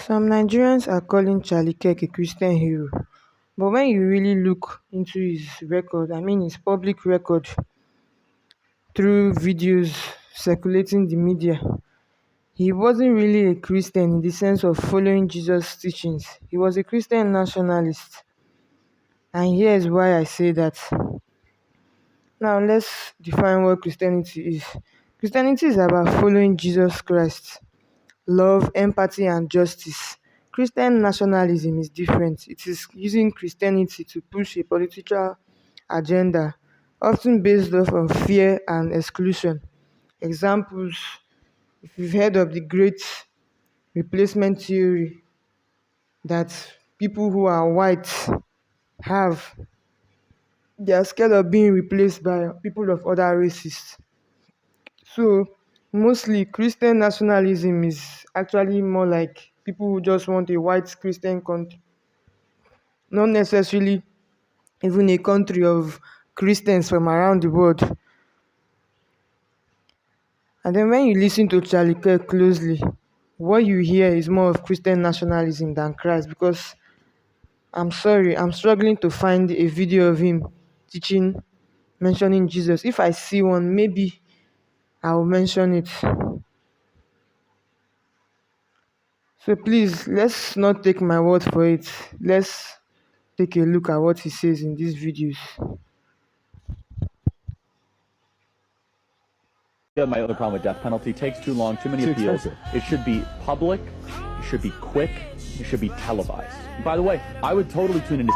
Some Nigerians are calling Charlie Kirk a Christian hero, but when you really look into his record, I mean his public record through videos circulating the media, he wasn't really a Christian in the sense of following Jesus' teachings. He was a Christian nationalist. And here's why I say that. Now let's define what Christianity is. Christianity is about following Jesus Christ, love, empathy, and justice. Christian nationalism is different. It is using Christianity to push a political agenda, often based off of fear and exclusion. Examples: if you've heard of the great replacement theory that people who are white have, they are scared of being replaced by people of other races. So, mostly Christian nationalism is actually more like people who just want a white Christian country, not necessarily even a country of Christians from around the world. And then when you listen to Charlie Kirk closely, what you hear is more of Christian nationalism than Christ, because I'm sorry, I'm struggling to find a video of him teaching, mentioning Jesus. If I see one, maybe I'll mention it. So please, let's not take my word for it. Let's take a look at what he says in these videos. Yeah, my other problem with death penalty takes too long, too many appeals. It should be public, it should be quick, it should be televised. By the way, I would totally tune into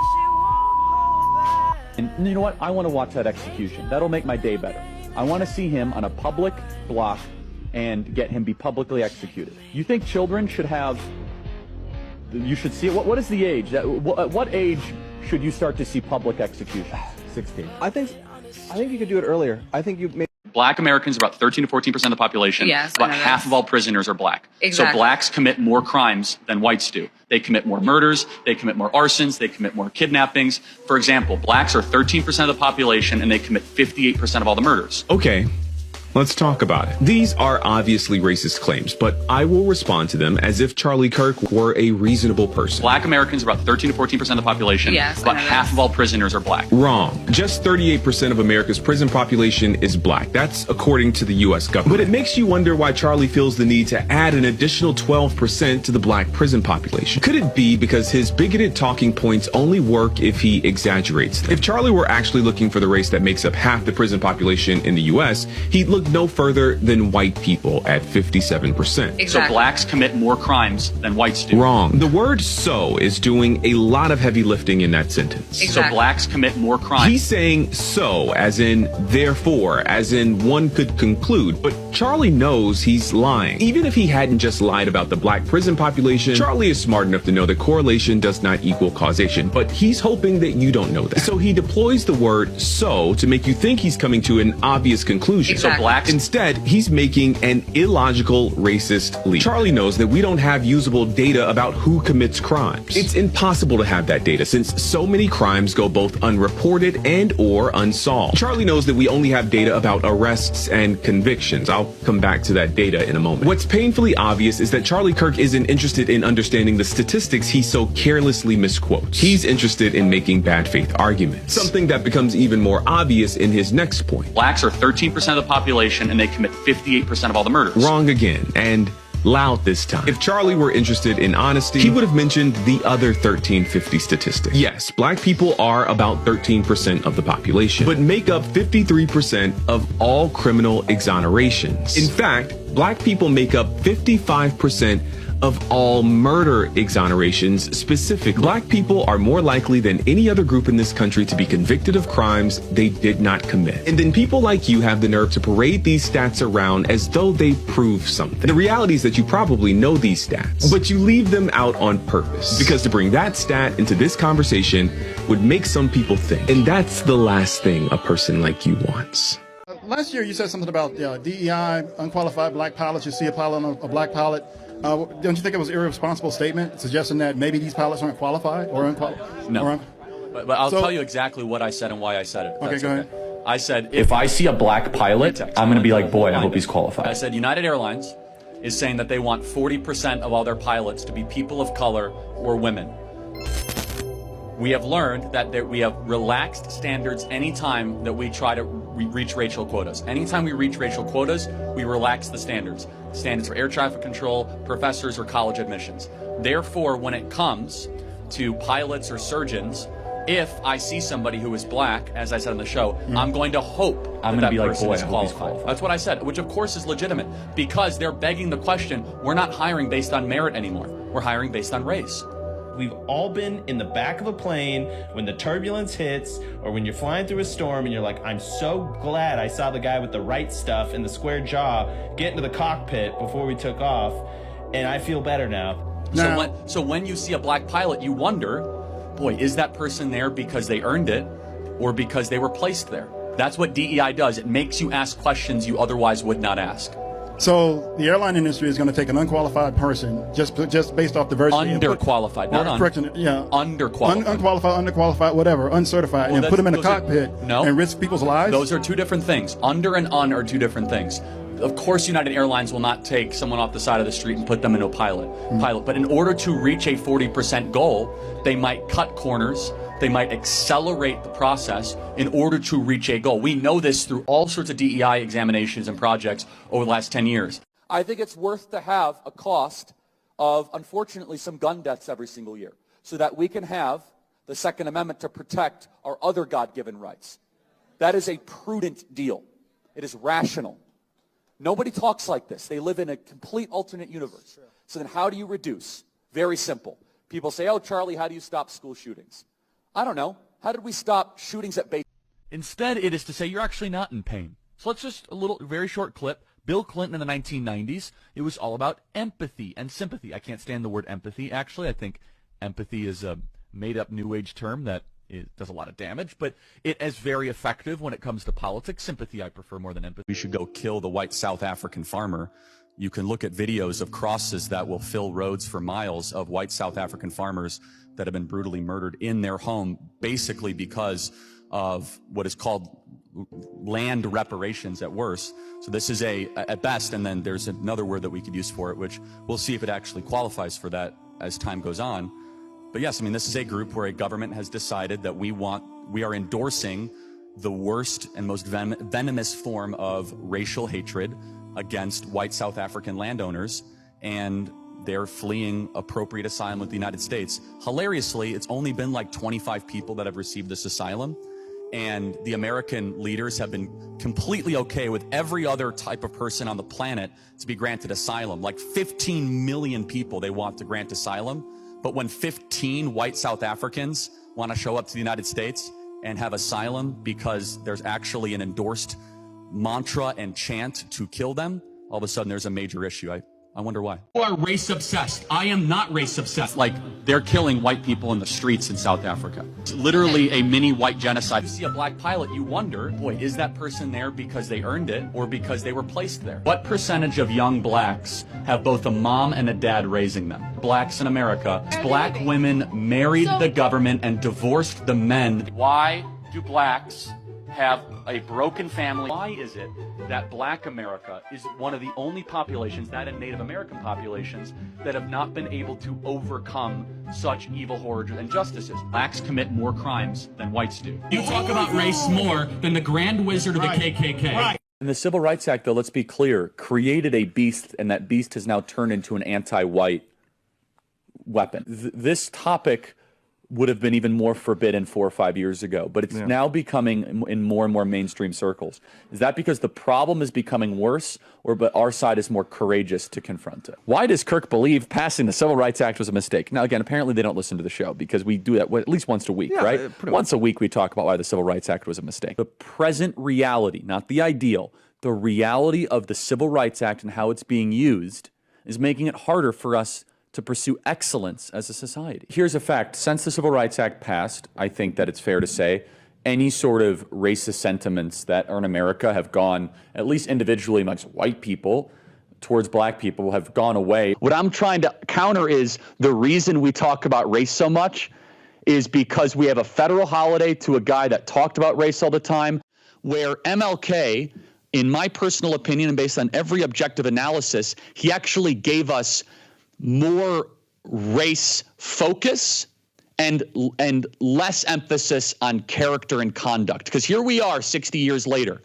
and you know what? I want to watch that execution. That'll make my day better. I want to see him on a public block and get him be publicly executed. You think children should have, you should see it? What is the age? At what age should you start to see public execution? 16. I think you could do it earlier. I think you may. Black Americans are about 13 to 14% of the population. Yes, about half of all prisoners are black. Exactly. So blacks commit more crimes than whites do. They commit more murders, they commit more arsons, they commit more kidnappings. For example, blacks are 13% of the population and they commit 58% of all the murders. Okay, let's talk about it. These are obviously racist claims, but I will respond to them as if Charlie Kirk were a reasonable person. Black Americans are about 13 to 14% of the population. Yes, about half of all prisoners are black. Wrong. Just 38% of America's prison population is black. That's according to the U.S. government. But it makes you wonder why Charlie feels the need to add an additional 12% to the black prison population. Could it be because his bigoted talking points only work if he exaggerates them? If Charlie were actually looking for the race that makes up half the prison population in the U.S., he'd look no further than white people at 57%. Exactly. So blacks commit more crimes than whites do. Wrong. The word "so" is doing a lot of heavy lifting in that sentence. So blacks commit more crimes. He's saying "so" as in therefore, as in one could conclude, but Charlie knows he's lying. Even if he hadn't just lied about the black prison population, Charlie is smart enough to know that correlation does not equal causation, but he's hoping that you don't know that. So he deploys the word "so" to make you think he's coming to an obvious conclusion. Exactly. So blacks Instead, he's making an illogical racist leap. Charlie knows that we don't have usable data about who commits crimes. It's impossible to have that data since so many crimes go both unreported and or unsolved. Charlie knows that we only have data about arrests and convictions. I'll come back to that data in a moment. What's painfully obvious is that Charlie Kirk isn't interested in understanding the statistics he so carelessly misquotes. He's interested in making bad faith arguments. Something that becomes even more obvious in his next point. blacks are 13% of the population and they commit 58% of all the murders. Wrong again, and loud this time. If Charlie were interested in honesty, he would have mentioned the other 1350 statistic. Yes, black people are about 13% of the population, but make up 53% of all criminal exonerations. In fact, black people make up 55% of all murder exonerations specifically. Black people are more likely than any other group in this country to be convicted of crimes they did not commit. And then people like you have the nerve to parade these stats around as though they prove something. The reality is that you probably know these stats, but you leave them out on purpose, because to bring that stat into this conversation would make some people think. And that's the last thing a person like you wants. Last year you said something about DEI, unqualified black pilots. You see a pilot on a black pilot. Don't you think it was an irresponsible statement suggesting that maybe these pilots aren't qualified or unqualified? No. But I'll tell you exactly what I said and why I said it. Okay, go ahead. I said, if I see a black pilot, I'm going to be like, boy, I hope he's qualified. I said, United Airlines is saying that they want 40% of all their pilots to be people of color or women. We have learned that we have relaxed standards anytime that we try to reach racial quotas. Anytime we reach racial quotas, we relax the standards. Standards for air traffic control, professors, or college admissions. Therefore, when it comes to pilots or surgeons, if I see somebody who is black, as I said on the show, I'm going to hope that person is qualified. That's what I said, which of course is legitimate, because they're begging the question, we're not hiring based on merit anymore. We're hiring based on race. We've all been in the back of a plane when the turbulence hits, or when you're flying through a storm and you're like, I'm so glad I saw the guy with the right stuff and the square jaw get into the cockpit before we took off, and I feel better now. So when you see a black pilot, you wonder, boy, is that person there because they earned it or because they were placed there? That's what DEI does. It makes you ask questions you otherwise would not ask. So the airline industry is going to take an unqualified person just based off diversity. Underqualified, not underqualified. Underqualified, whatever, uncertified, and put them in a cockpit and risk people's lives? Those are two different things. Under and un are two different things. Of course, United Airlines will not take someone off the side of the street and put them into a pilot. But in order to reach a 40% goal, they might cut corners. They might accelerate the process in order to reach a goal. We know this through all sorts of DEI examinations and projects over the last 10 years. I think it's worth to have a cost of, unfortunately, some gun deaths every single year so that we can have the Second Amendment to protect our other God-given rights. That is a prudent deal. It is rational. Nobody talks like this. They live in a complete alternate universe. So then how do you reduce? Very simple. People say, oh, Charlie, how do you stop school shootings? I don't know. How did we stop shootings at base? Instead, it is to say you're actually not in pain. So let's just very short clip. Bill Clinton in the 1990s, it was all about empathy and sympathy. I can't stand the word empathy, actually. I think empathy is a made-up New Age term that does a lot of damage, but it is very effective when it comes to politics. Sympathy I prefer more than empathy. We should go kill the white South African farmer. You can look at videos of crosses that will fill roads for miles of white South African farmers that have been brutally murdered in their home, basically because of what is called land reparations at worst. So this is at best, and then there's another word that we could use for it, which we'll see if it actually qualifies for that as time goes on. But yes, I mean, this is a group where a government has decided that we are endorsing the worst and most venomous form of racial hatred against white South African landowners, and they're fleeing appropriate asylum with the United States. Hilariously, it's only been like 25 people that have received this asylum, and the American leaders have been completely okay with every other type of person on the planet to be granted asylum. Like 15 million people they want to grant asylum, but when 15 white South Africans want to show up to the United States and have asylum because there's actually an endorsed mantra and chant to kill them, all of a sudden there's a major issue. I wonder why. You are race obsessed. I am not race obsessed. Like, they're killing white people in the streets in South Africa. It's literally a mini white genocide. You see a black pilot, you wonder, boy, is that person there because they earned it or because they were placed there? What percentage of young blacks have both a mom and a dad raising them? Blacks in America. Black women married the government and divorced the men. Why do blacks have a broken family? Why is it that black America is one of the only populations, that and Native American populations, that have not been able to overcome such evil, horrors, and injustices? Blacks commit more crimes than whites do. You talk about race more than the Grand Wizard of the KKK. Right. And the Civil Rights Act, though, let's be clear, created a beast, and that beast has now turned into an anti-white weapon. This topic would have been even more forbidden 4 or 5 years ago, but it's now becoming in more and more mainstream circles. Is that because the problem is becoming worse, but our side is more courageous to confront it? Why does Kirk believe passing the Civil Rights Act was a mistake? Now, again, apparently they don't listen to the show because we do that at least once a week, right? Once a week we talk about why the Civil Rights Act was a mistake. The present reality, not the ideal, the reality of the Civil Rights Act and how it's being used is making it harder for us to pursue excellence as a society. Here's a fact. Since the Civil Rights Act passed, I think that it's fair to say any sort of racist sentiments that are in America have gone, at least individually amongst white people, towards black people have gone away. What I'm trying to counter is the reason we talk about race so much is because we have a federal holiday to a guy that talked about race all the time, where MLK in my personal opinion and based on every objective analysis, he actually gave us more race focus and less emphasis on character and conduct. Because here we are 60 years later.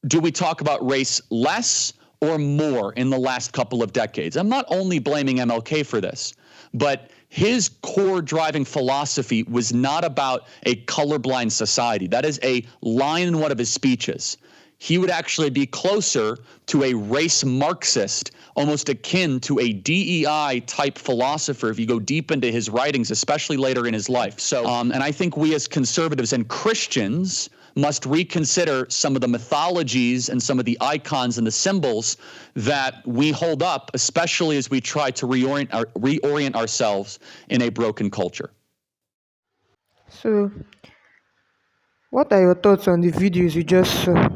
Do we talk about race less or more in the last couple of decades? I'm not only blaming MLK for this, but his core driving philosophy was not about a colorblind society. That is a line in one of his speeches. He would actually be closer to a race Marxist, almost akin to a DEI type philosopher if you go deep into his writings, especially later in his life. So, and I think we as conservatives and Christians must reconsider some of the mythologies and some of the icons and the symbols that we hold up, especially as we try to reorient ourselves in a broken culture. So, what are your thoughts on the videos you just saw?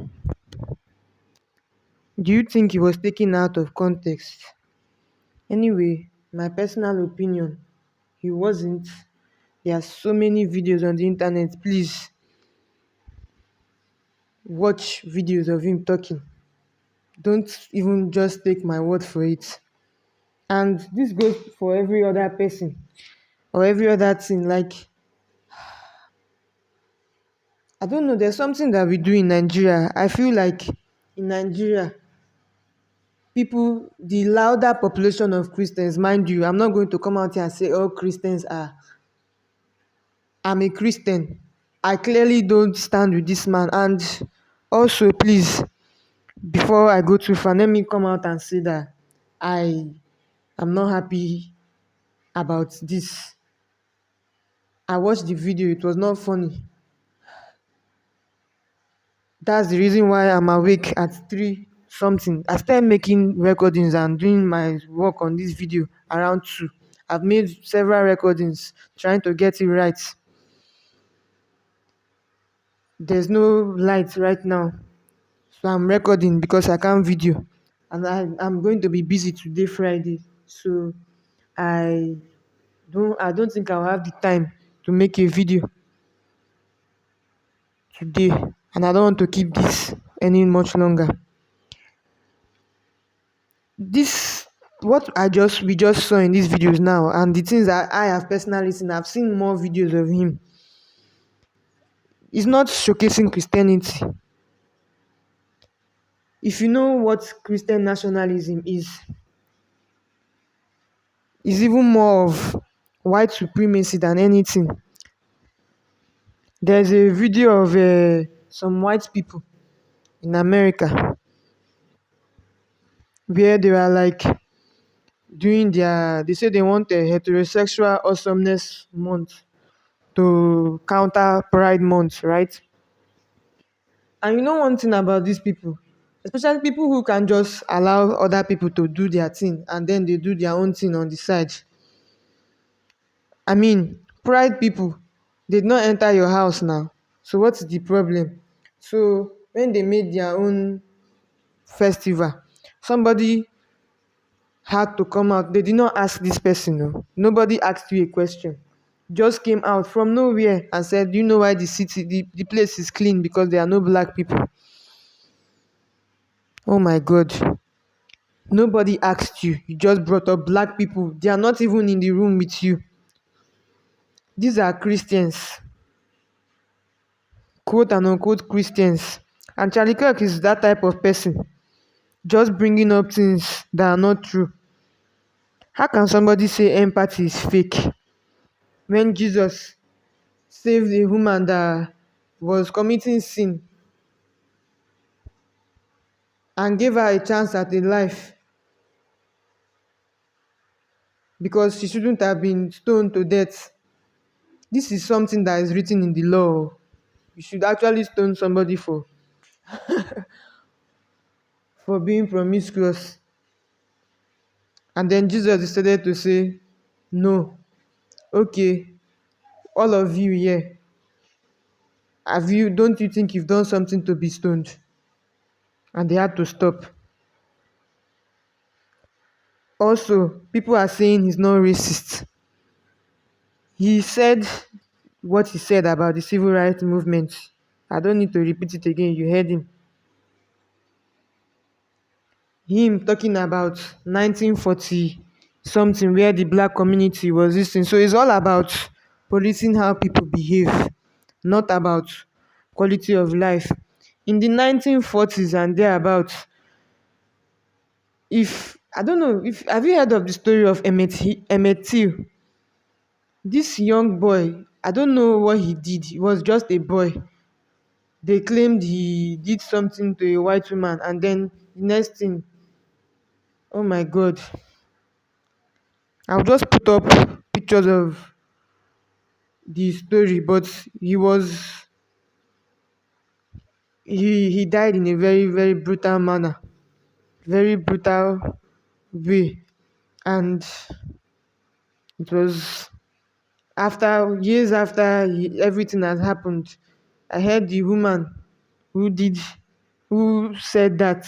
Do you think it was taken out of context? Anyway, my personal opinion, he wasn't. There are so many videos on the internet. Please watch videos of him talking. Don't even just take my word for it. And this goes for every other person or every other thing. Like, I don't know, there's something that we do in Nigeria. I feel like in Nigeria, people, the louder population of Christians, mind you, I'm not going to come out here and say all Christians are. I'm a Christian. I clearly don't stand with this man. And also, please, before I go too far, let me come out and say that I am not happy about this. I watched the video, it was not funny. That's the reason why I'm awake at 3 something. I started making recordings and doing my work on this video around 2. I've made several recordings trying to get it right. There's no light right now, so I'm recording because I can't video. And I'm going to be busy today, Friday. So I don't think I'll have the time to make a video today, and I don't want to keep this any much longer. This what we just saw in these videos now, and the things that I have personally seen, I've seen more videos of him. It's not showcasing Christianity. If you know what Christian nationalism is even more of white supremacy than anything. There's a video of some white people in America where they were like they say they want a heterosexual awesomeness month to counter Pride Month, right? And you know one thing about these people, especially people who can just allow other people to do their thing and then they do their own thing on the side. I mean, Pride people, they did not enter your house now. So what's the problem? So when they made their own festival, somebody had to come out. They did not ask this person. No. Nobody asked you a question. Just came out from nowhere and said, "Do you know why the place is clean? Because there are no black people." Oh my God. Nobody asked you. You just brought up black people. They are not even in the room with you. These are Christians. Quote and unquote Christians. And Charlie Kirk is that type of person. Just bringing up things that are not true. How can somebody say empathy is fake when Jesus saved a woman that was committing sin and gave her a chance at a life because she shouldn't have been stoned to death? This is something that is written in the law. You should actually stone somebody for being promiscuous. And then Jesus decided to say, "No, okay, all of you here, don't you think you've done something to be stoned?" And they had to stop. Also, people are saying he's not racist. He said what he said about the civil rights movement. I don't need to repeat it again. You heard him. him talking about 1940 something where the black community was this thing. So it's all about policing how people behave, not about quality of life. In the 1940s and thereabouts, if I don't know if have you heard of the story of Emmett Till? This young boy, I don't know what he did. He was just a boy. They claimed he did something to a white woman, and then the next thing, oh my god, I'll just put up pictures of the story, but he died in a very, very brutal manner, very brutal way. And it was after years after everything has happened. I heard the woman who did who said that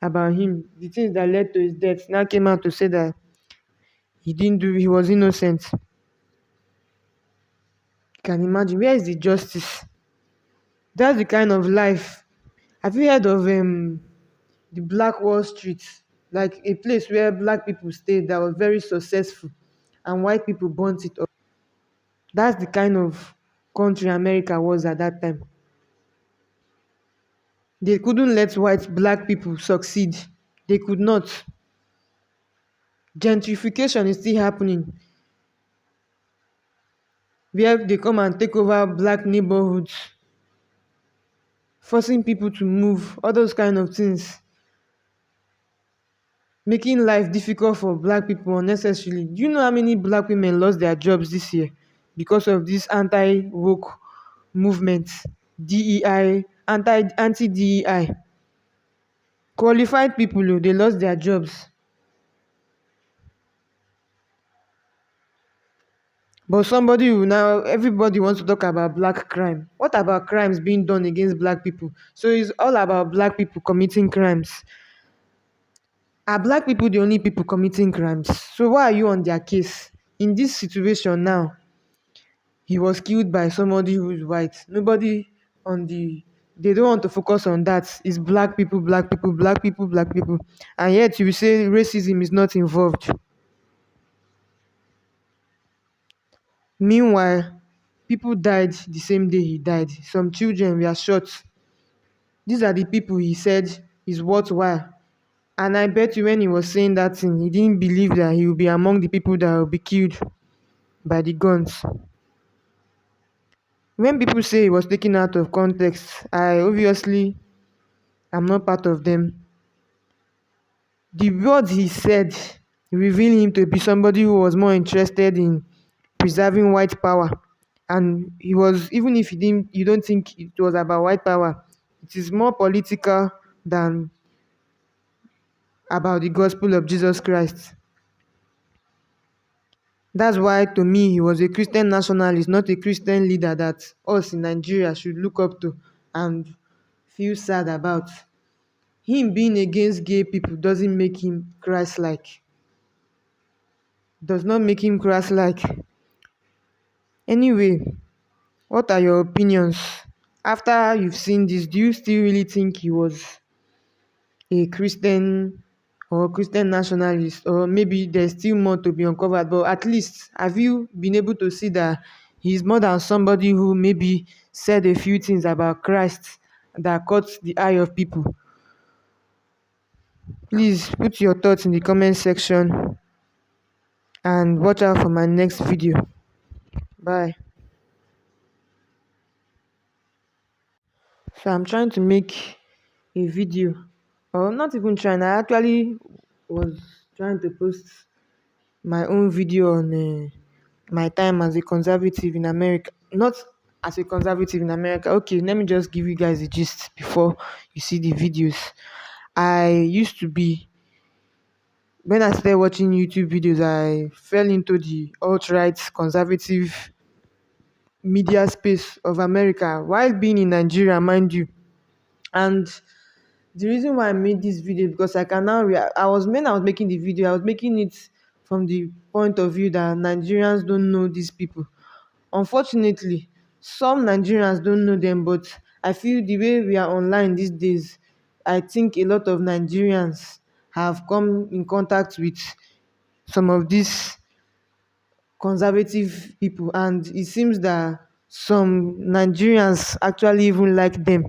about him, the things that led to his death, now came out to say that he was innocent. You can imagine, where is the justice? That's the kind of life. Have you heard of the Black Wall Street? Like a place where black people stayed that was very successful and white people burnt it up. That's the kind of country America was at that time. They couldn't let black people succeed. They could not. Gentrification is still happening, where they come and take over black neighborhoods, forcing people to move, all those kind of things, making life difficult for black people unnecessarily. Do you know how many black women lost their jobs this year because of this anti-woke movement, DEI, anti-DEI? Qualified people, oh, they lost their jobs. But everybody wants to talk about black crime. What about crimes being done against black people? So it's all about black people committing crimes. Are black people the only people committing crimes? So why are you on their case? In this situation now, he was killed by somebody who is white. Nobody on the they don't want to focus on that. It's black people, black people, black people, black people. And yet you say racism is not involved. Meanwhile, people died the same day he died. Some children were shot. These are the people he said is worthwhile. And I bet you when he was saying that thing, he didn't believe that he would be among the people that will be killed by the guns. When people say he was taken out of context, I obviously am not part of them. The words he said reveal him to be somebody who was more interested in preserving white power. And he was, even if you don't think it was about white power, it is more political than about the gospel of Jesus Christ. That's why, to me, he was a Christian nationalist, not a Christian leader that us in Nigeria should look up to and feel sad about. Him being against gay people doesn't make him Christ-like. Does not make him Christ-like. Anyway, what are your opinions? After you've seen this, do you still really think he was a Christian or Christian nationalist, or maybe there's still more to be uncovered? But at least, have you been able to see that he's more than somebody who maybe said a few things about Christ that caught the eye of people? Please put your thoughts in the comment section and watch out for my next video. Bye. So I'm trying to make a video, or not even trying, I actually was trying to post my own video on my time as a conservative in America. Not as a conservative in America. Okay, let me just give you guys a gist before you see the videos. I used to be, when I started watching YouTube videos, I fell into the alt-right conservative media space of America while being in Nigeria, mind you. And the reason why I made this video, because I can now when I was making the video, I was making it from the point of view that Nigerians don't know these people. Unfortunately, some Nigerians don't know them, but I feel the way we are online these days, I think a lot of Nigerians have come in contact with some of these conservative people, and it seems that some Nigerians actually even like them.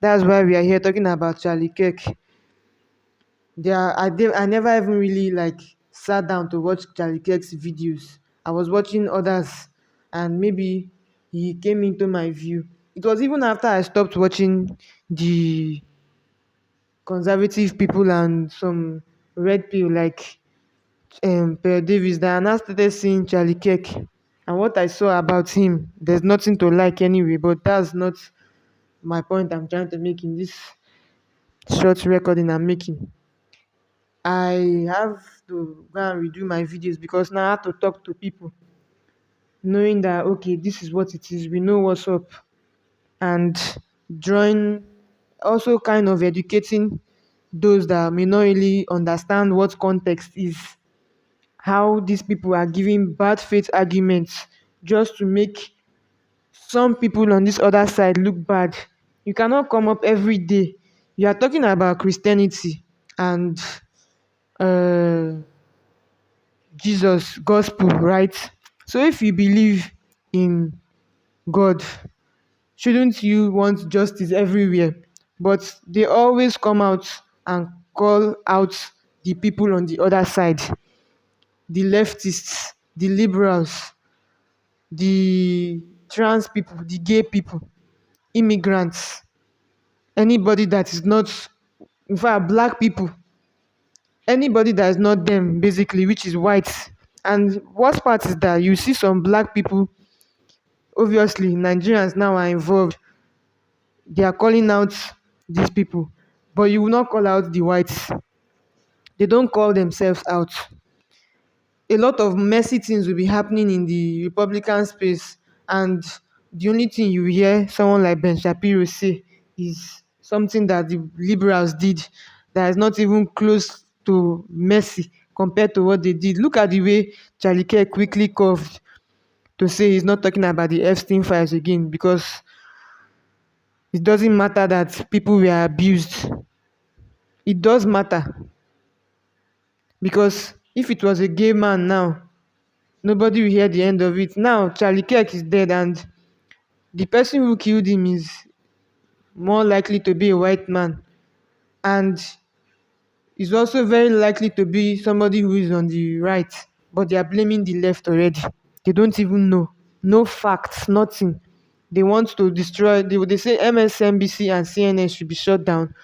That's why we are here talking about Charlie Kirk. I never even really like sat down to watch Charlie Kirk's videos. I was watching others, and maybe he came into my view. It was even after I stopped watching the conservative people and some red pill like Per Davis that I now started seeing Charlie Kirk. And what I saw about him, there's nothing to like anyway, but that's not my point I'm trying to make in this short recording I'm making. I have to go and redo my videos because now I have to talk to people, knowing that okay, this is what it is, we know what's up, and drawing, also kind of educating those that may not really understand what context is, how these people are giving bad faith arguments just to make some people on this other side look bad. You cannot come up every day. You are talking about Christianity and uh, Jesus, gospel, right? So if you believe in God, shouldn't you want justice everywhere? But they always come out and call out the people on the other side, the leftists, the liberals, the trans people, the gay people, immigrants, anybody that is not, in fact, black people, anybody that is not them, basically, which is white. And worst part is that you see some black people, obviously, Nigerians now are involved. They are calling out these people, but you will not call out the whites. They don't call themselves out. A lot of messy things will be happening in the Republican space, and the only thing you hear someone like Ben Shapiro say is something that the liberals did that is not even close to messy compared to what they did. Look at the way Charlie Kirk quickly curved to say he's not talking about the Epstein files again because it doesn't matter that people were abused. It does matter because if it was a gay man now, nobody will hear the end of it. Now Charlie Kirk is dead, and the person who killed him is more likely to be a white man, and is also very likely to be somebody who is on the right. But they are blaming the left already. They don't even know. No facts, nothing. They want to destroy. They say MSNBC and CNN should be shut down.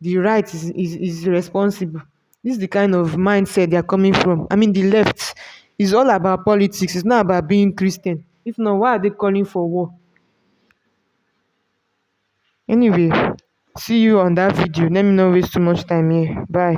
The right is responsible. This is the kind of mindset they are coming from. I mean, the left is all about politics. It's not about being Christian. If not, why are they calling for war? Anyway, see you on that video. Let me not waste too much time here. Bye.